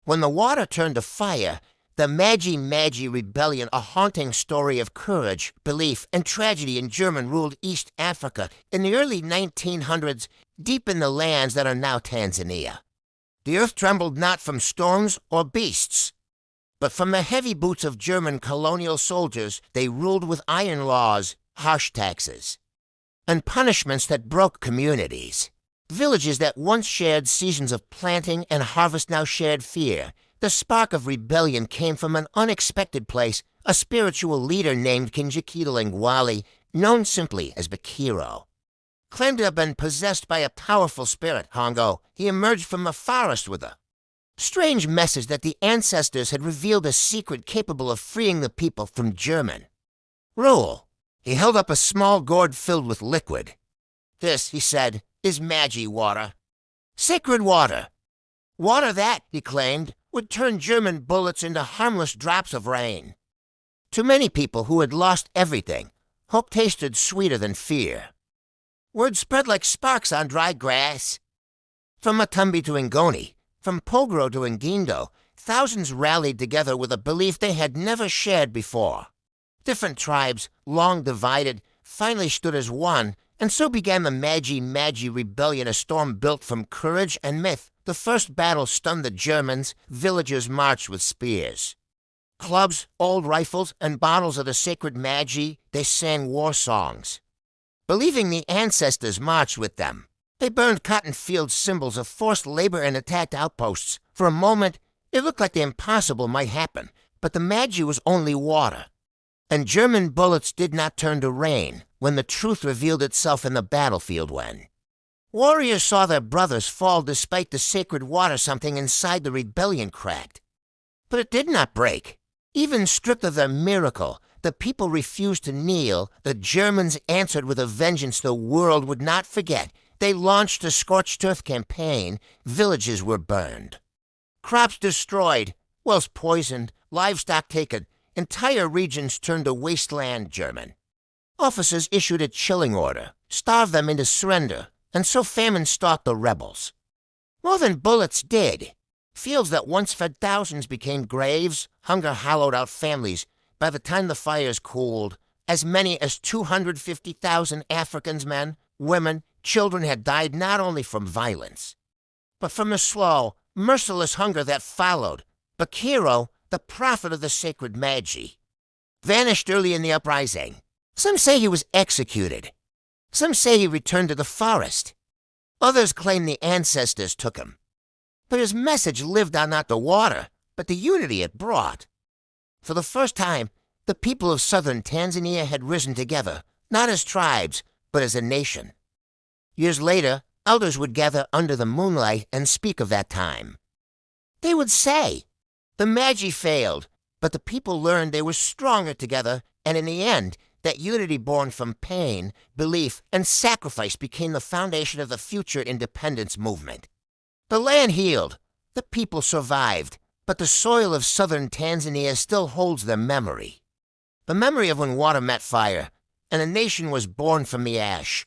When the water turned to fire, the Maji Rebellion, a haunting story of courage, belief, and tragedy in German-ruled East Africa in the early 1900s, deep in the lands that are now Tanzania. The earth trembled not from storms or beasts, but from the heavy boots of German colonial soldiers. They ruled with iron laws, harsh taxes, and punishments that broke communities. Villages that once shared seasons of planting and harvest now shared fear. The spark of rebellion came from an unexpected place, a spiritual leader named Kinjekitile Ngwali, known simply as Bakiro. Claimed to have been possessed by a powerful spirit, Hongo. He emerged from a forest with a strange message that the ancestors had revealed a secret capable of freeing the people from German rule. He held up a small gourd filled with liquid. This, he said, is Maji water. Sacred water. Water that, he claimed, would turn German bullets into harmless drops of rain. To many people who had lost everything, hope tasted sweeter than fear. Word spread like sparks on dry grass. From Matumbi to Ngoni, from Pogro to Ngindo, thousands rallied together with a belief they had never shared before. Different tribes, long divided, finally stood as one, and so began the Maji Rebellion, a storm built from courage and myth. The first battle stunned the Germans. Villagers marched with spears, clubs, old rifles, and bottles of the sacred Maji. They sang war songs, believing the ancestors marched with them. They burned cotton field symbols of forced labor and attacked outposts. For a moment, it looked like the impossible might happen, but the Maji was only water, and German bullets did not turn to rain when the truth revealed itself in the battlefield. When warriors saw their brothers fall despite the sacred water, something inside the rebellion cracked. But it did not break. Even stripped of their miracle, the people refused to kneel. The Germans answered with a vengeance the world would not forget. They launched a scorched earth campaign. Villages were burned, crops destroyed, wells poisoned, livestock taken. Entire regions turned to wasteland. German officers issued a chilling order, starved them into surrender, and so famine stalked the rebels. More than bullets did. Fields that once fed thousands became graves. Hunger hollowed out families. By the time the fires cooled, as many as 250,000 Africans, men, women, children had died not only from violence, but from the slow, merciless hunger that followed. Bakiro, the prophet of the sacred Maji, vanished early in the uprising. Some say he was executed. Some say he returned to the forest. Others claim the ancestors took him. But his message lived on, not the water, but the unity it brought. For the first time, the people of southern Tanzania had risen together, not as tribes, but as a nation. Years later, elders would gather under the moonlight and speak of that time. They would say, the Maji failed, but the people learned they were stronger together, and in the end, that unity born from pain, belief, and sacrifice became the foundation of the future independence movement. The land healed, the people survived, but the soil of southern Tanzania still holds their memory. The memory of when water met fire, and a nation was born from the ash.